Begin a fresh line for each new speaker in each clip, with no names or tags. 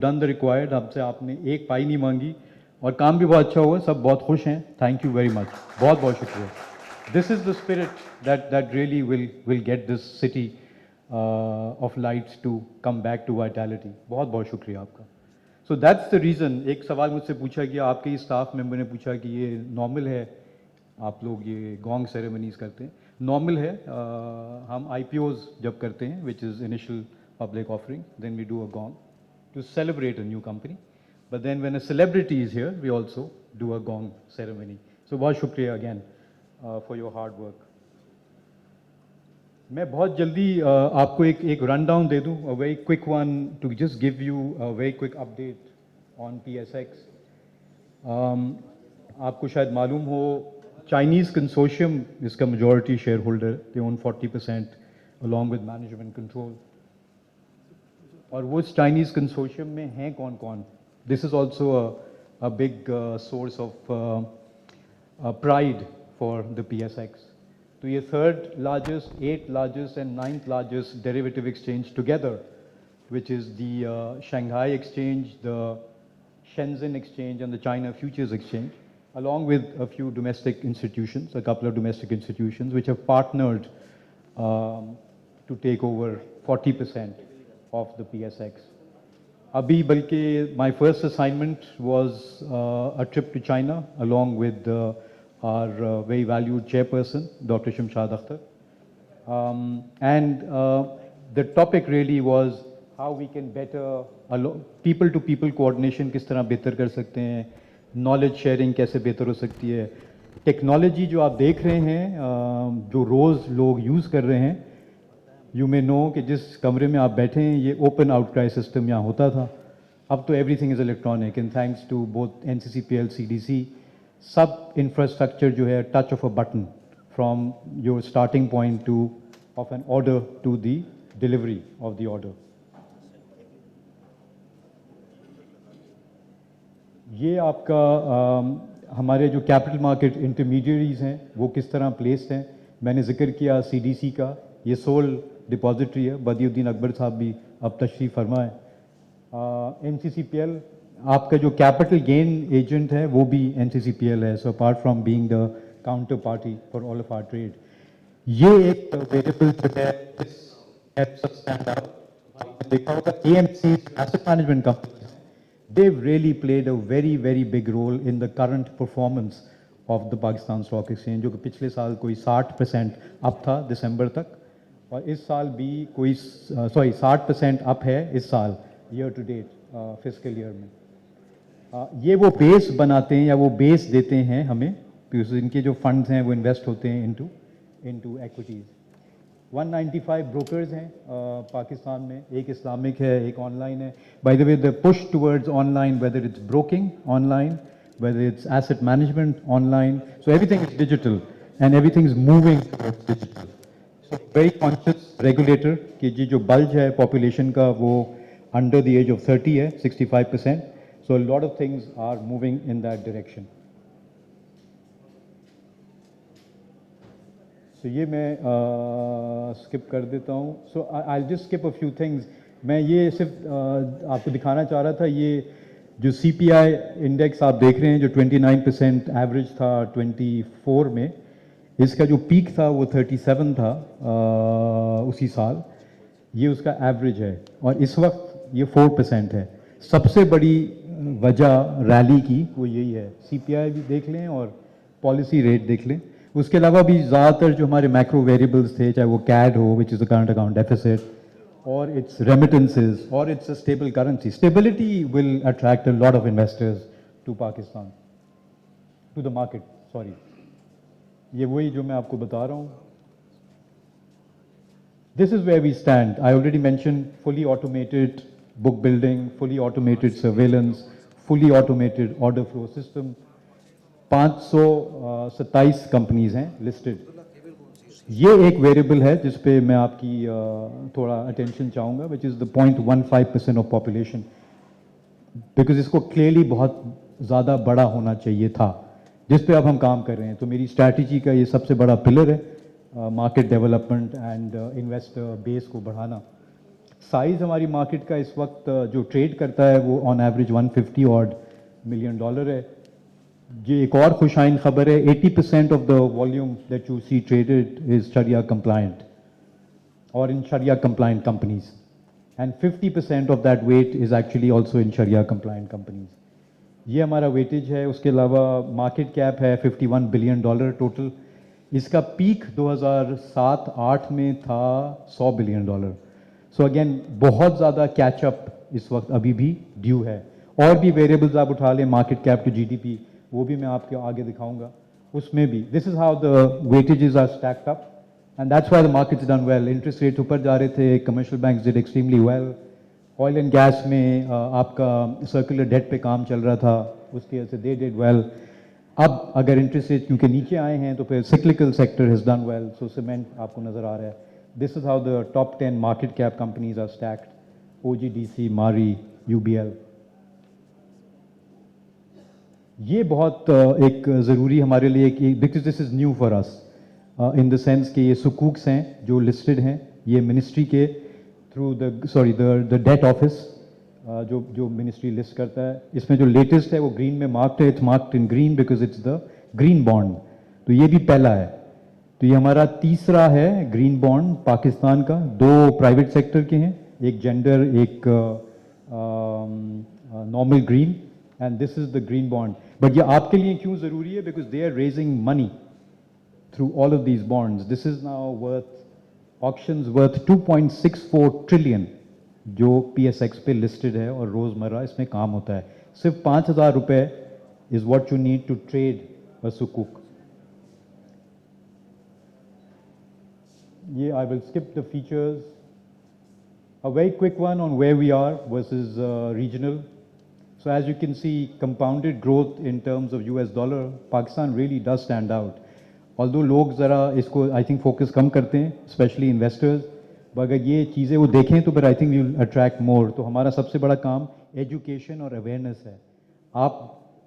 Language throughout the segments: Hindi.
डन द रिक्वायर्ड, हमसे आपने एक पाई नहीं मांगी और काम भी बहुत अच्छा हुआ, सब बहुत खुश हैं। थैंक यू वेरी मच, बहुत बहुत शुक्रिया। This is the spirit that really will get this city of lights to come back to vitality. बहुत बहुत शुक्रिया आपका। So that's the reason. एक सवाल मुझसे पूछा गया, आपके ही स्टाफ मेंबर ने पूछा कि ये नॉर्मल है आप लोग ये गोंग सेरेमनीज करते हैं? नॉर्मल है। हम IPOs जब करते हैं, which is initial public offering, then we do a gong to celebrate a new company. But then when a celebrity is here, we also do a gong ceremony. So बहुत शुक्रिया again for your hard work. मैं बहुत जल्दी आपको एक रन डाउन दे दूँ, a very quick one to just give you a very quick update on PSX. आपको शायद मालूम हो, चाइनीज़ कंसोर्शियम इसका majority shareholder, they own 40% along with management control. और वो चाइनीज़ कंसोर्शियम में हैं कौन कौन? This is also a big source of pride for the PSX. तो ये third largest, 8th largest and 9th largest derivative exchange together, which is the Shanghai Exchange, the Shenzhen Exchange, and the China Futures Exchange, along with a few domestic institutions, a couple of domestic institutions, which have partnered to take over 40% of the PSX. Abhi balki my first assignment was a trip to China along with our very valued chairperson, Dr. Shamshad Akhtar. And the topic really was how we can better people to people coordination किस तरह बेहतर कर सकते हैं, knowledge sharing कैसे बेहतर हो सकती है, टेक्नोलॉजी जो आप देख रहे हैं जो रोज़ लोग यूज़ कर रहे हैं, यू मे नो कि जिस कमरे में आप बैठे हैं ये ओपन आउटक्राई सिस्टम यहाँ होता था, अब तो everything is electronic and thanks to both NCCPL, CDC, सब इंफ्रास्ट्रक्चर जो है touch of a button from your starting point to of an order to the delivery of the order. ये आपका हमारे जो कैपिटल मार्केट इंटरमीडियरीज हैं वो किस तरह प्लेस्ड हैं। मैंने जिक्र किया CDC का, ये सोल डिपॉजिटरी है, बदियुद्दीन अकबर साहब भी अब तशरीफ़ फरमा है। NCCPL आपका जो कैपिटल गेन एजेंट है वो भी NCCPL है, so apart from being the counter party for all of our trade. ये एक वेरिएबल जो है देखा होगा AMC asset management company, they've really played a very very big role in the current performance of the Pakistan Stock Exchange, जो कि पिछले साल कोई 60% अप था दिसंबर तक, और इस साल भी कोई 60% अप है इस साल year to date fiscal year में। ये वो बेस बनाते हैं या वो बेस देते हैं हमें, because इनके जो फंड्स हैं वो इन्वेस्ट होते हैं इनटू एक्विटीज़। 195 ब्रोकर्स हैं पाकिस्तान में, एक इस्लामिक है, एक ऑनलाइन है। By the way the push towards online, whether it's broking online, whether it's asset management online, so everything is digital and everything is moving towards digital. So very conscious regulator कि जी जो बल्ज है पॉपुलेशन का वो अंडर द एज ऑफ 30 है, 65%, so lot of things are moving in that direction. तो ये मैं स्किप कर देता हूँ। So I just skip a few things. मैं ये सिर्फ आपको दिखाना चाह रहा था, ये जो CPI इंडेक्स आप देख रहे हैं जो 29% एवरेज था 24 में, इसका जो पीक था वो 37 था उसी साल, ये उसका एवरेज है, और इस वक्त ये 4% है। सबसे बड़ी वजह रैली की वो यही है। CPI भी देख लें और पॉलिसी रेट देख लें, उसके अलावा भी ज़्यादातर जो हमारे मैक्रो वेरिएबल्स थे, चाहे वो CAD हो which is the current account deficit, और इट्स रेमिटेंसेस, और it's a stable currency. Stability will attract a lot of investors to Pakistan, to the market, sorry. ये वही जो मैं आपको बता रहा हूँ। This is where we stand. I already mentioned fully automated book building, fully automated surveillance, fully automated order flow system. 527 companies हैं लिस्टेड। ये एक वेरिएबल है जिस पे मैं आपकी थोड़ा अटेंशन चाहूँगा, विच is the 0.15% of population, because इसको क्लियरली बहुत ज़्यादा बड़ा होना चाहिए था, जिस पे अब हम काम कर रहे हैं। तो मेरी स्ट्रैटेजी का ये सबसे बड़ा पिलर है, market development and investor base को बढ़ाना। साइज़ हमारी मार्केट का इस वक्त जो ट्रेड करता है वो on average 150 odd million dollar है। ये एक और खुशाइन खबर है, 80% of the volume that you see traded is Sharia compliant और in Sharia compliant companies, and 50% of that weight is actually also in Sharia compliant companies. ये हमारा वेटेज है। उसके अलावा मार्केट कैप है 51 बिलियन डॉलर टोटल। इसका पीक 2007-8 में था 100 बिलियन डॉलर। सो अगेन बहुत ज़्यादा कैचअप इस वक्त अभी भी ड्यू है। और भी वेरिएबल्स आप उठा लें, मार्केट कैप टू जीडीपी, वो भी मैं आपके आगे दिखाऊंगा। उसमें भी this is how the weightages are stacked up, and that's why the markets done well. Interest rate ऊपर जा रहे थे, commercial banks did extremely well. Oil and gas में आपका सर्कुलर डेट पे काम चल रहा था, उसकी वजह से दे डिड वेल। अब अगर इंटरेस्ट रेट क्योंकि नीचे आए हैं तो फिर cyclical sector has done well. So cement आपको नजर आ रहा है। This is how the top 10 market cap companies are stacked, OGDC, Mari, UBL. ये बहुत एक ज़रूरी हमारे लिए कि because this is new for us in the sense कि ये सुकूक्स हैं जो लिस्टेड हैं, ये मिनिस्ट्री के थ्रू द डेट ऑफिस जो मिनिस्ट्री लिस्ट करता है। इसमें जो लेटेस्ट है वो ग्रीन में मार्क्ड है, it's marked in green because it's the green bond. तो ये भी पहला है। तो ये हमारा तीसरा है ग्रीन बॉन्ड पाकिस्तान का। दो प्राइवेट सेक्टर के हैं, एक जेंडर, एक normal green, and this is the green bond. But ये आपके लिए क्यों ज़रूरी है? Because they are raising money through all of these bonds. This is now worth, auctions worth 2.64 trillion जो PSX पे listed है और रोज़मर्रा इसमें काम होता है। सिर्फ 5,000 रुपए is what you need to trade a sukuk. I will skip the features. A very quick one on where we are versus regional. So as you can see, compounded growth in terms of US dollar, Pakistan really does stand out. Although लोग ज़रा इसको आई थिंक फोकस कम करते हैं, स्पेशली इन्वेस्टर्स। अगर ये चीज़ें वो देखें तो फिर I think you attract more. तो हमारा सबसे बड़ा काम एजुकेशन और अवेयरनेस है। आप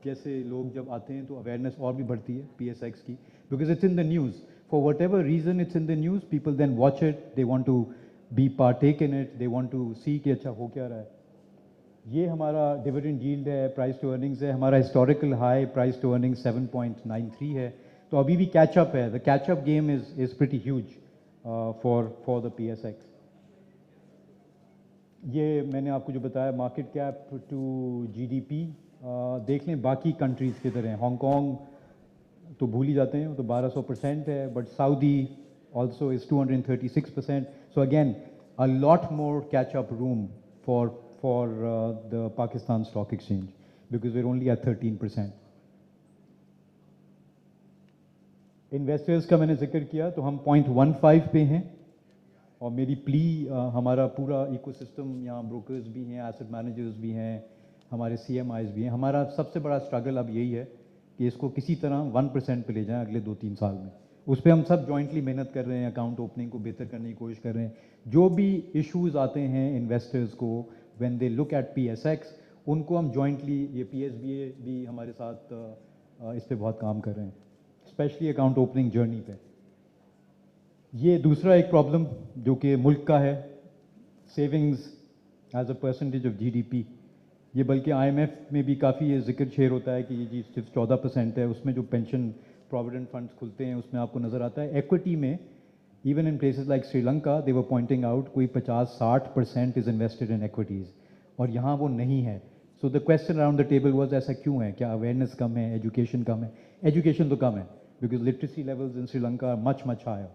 जैसे लोग जब आते हैं तो अवेयरनेस और भी बढ़ती है PSX की, because it's in the news for whatever reason, it's in the news, people then watch it, they want to be partake in it, they want to see कि अच्छा हो क्या रहा है। ये हमारा डिविडेंड यील्ड है, प्राइस टू अर्निंग्स है। हमारा historical high price to earnings 7.93 है। तो अभी भी कैचअप है। The catch up game is pretty huge for the PSX। ये मैंने आपको जो बताया मार्केट कैप टू GDP, देख लें बाकी कंट्रीज़ की तरह। हांगकॉन्ग तो भूल ही जाते हैं, तो 1200% है, but Saudi also is 236%। So again a lot more catch up room for the Pakistan stock exchange because we're only at 13%। Investors का मैंने जिक्र किया, तो हम 0.15 पे हैं। और मेरी प्ली हमारा पूरा इकोसिस्टम, यहाँ ब्रोकर्स भी हैं, एसेट मैनेजर्स भी हैं, हमारे CMIs भी हैं। हमारा सबसे बड़ा स्ट्रगल अब यही है कि इसको किसी तरह 1% पे ले जाएं अगले 2-3 साल में। उस पर हम सब जॉइंटली मेहनत कर रहे हैं, अकाउंट ओपनिंग को बेहतर करने की कोशिश कर रहे हैं। जो भी इश्यूज आते हैं इन्वेस्टर्स को when they look at PSX, उनको हम जॉइंटली, ये PSBA भी हमारे साथ इस पर बहुत काम कर रहे हैं, स्पेशली अकाउंट ओपनिंग जर्नी पे। ये दूसरा एक प्रॉब्लम जो कि मुल्क का है, savings as a percentage of GDP। ये बल्कि IMF में भी काफ़ी ये जिक्र शेयर होता है कि ये जी सिर्फ 14% है। उसमें जो पेंशन प्रोविडेंट फंड्स खुलते हैं उसमें आपको नज़र आता है। एक्विटी में even in places like Sri Lanka they were pointing out कोई 50-60% इज इन्वेस्टेड इन एक्विटीज़, और यहाँ वो नहीं है। So the question around the table was ऐसा क्यों है? क्या अवेयरनेस कम है, एजुकेशन कम है? एजुकेशन तो कम है because literacy levels in Sri Lanka are much higher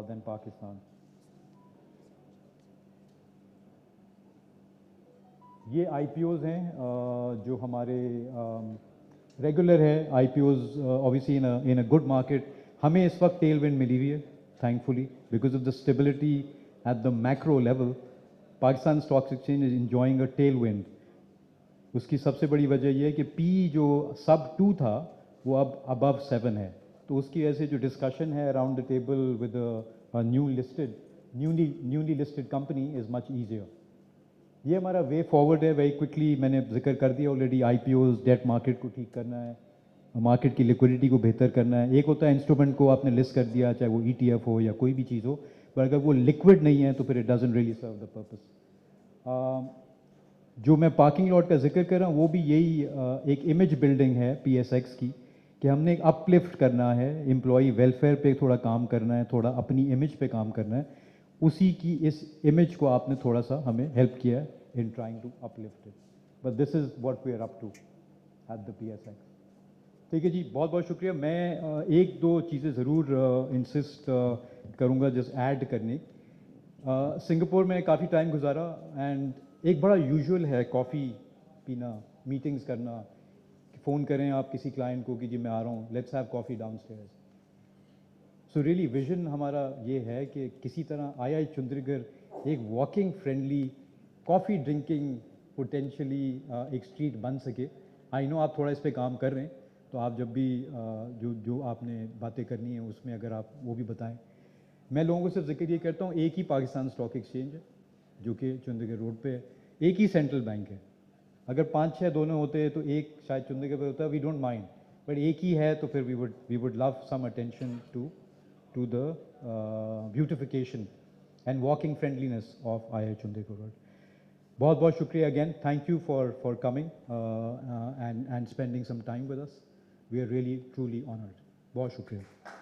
than Pakistan. ये IPOs हैं जो हमारे रेगुलर है। IPOs obviously in a good market. हमें इस वक्त टेल विंड मिली हुई है thankfully because of the stability at the macro level. Pakistan stock exchange is enjoying a tail wind. उसकी सबसे बड़ी वजह यह है कि P जो sub 2 था वो अब अबव 7 है। तो उसकी वजह से जो डिस्कशन है around the table with newly listed company is much easier. ये हमारा वे फॉरवर्ड है। वेरी क्विकली मैंने जिक्र कर दिया ऑलरेडी। IPOs, डेट मार्केट को ठीक करना है, मार्केट की लिक्विडिटी को बेहतर करना है। एक होता है इंस्ट्रूमेंट को आपने लिस्ट कर दिया, चाहे वो ETF हो या कोई भी चीज़ हो, पर अगर वो लिक्विड नहीं है तो फिर it doesn't really serve the purpose. जो मैं पार्किंग लॉट का जिक्र कर रहा हूँ वो भी यही एक इमेज बिल्डिंग है PSX की, कि हमने एक अपलिफ्ट करना है, एम्प्लॉई वेलफेयर पे थोड़ा काम करना है, थोड़ा अपनी इमेज पे काम करना है। उसी की इस इमेज को आपने थोड़ा सा हमें हेल्प किया है in trying to uplift it, but this is what we are up to at the PSX। ठीक है जी, बहुत बहुत शुक्रिया। मैं एक दो चीज़ें ज़रूर इंसिस्ट करूँगा जस्ट ऐड करने। सिंगापुर में काफ़ी टाइम गुजारा एंड एक बड़ा यूजुअल है कॉफ़ी पीना, मीटिंग्स करना, फ़ोन करें आप किसी क्लाइंट को कि जी मैं आ रहा हूँ, let's have coffee downstairs. So really vision हमारा ये है कि किसी तरह आई चुंद्रीगढ़ एक walking friendly coffee drinking potentially एक स्ट्रीट बन सके। आई नो आप थोड़ा इस पे काम कर रहे हैं, तो आप जब भी जो जो आपने बातें करनी है उसमें अगर आप वो भी बताएं। मैं लोगों को सिर्फ जिक्र ये करता हूँ, एक ही पाकिस्तान स्टॉक एक्सचेंज है जो कि चुंदीगढ़ रोड पे है, एक ही सेंट्रल बैंक है। अगर 5-6 दोनों होते हैं तो एक शायद चुंदीगढ़ पे होता है, वी डोंट माइंड, बट एक ही है तो फिर we would love some attention to the beautification and walking friendliness of I Chundrigar road. बहुत बहुत शुक्रिया again, thank you for coming and spending some time with us. We are really truly honoured. बहुत शुक्रिया।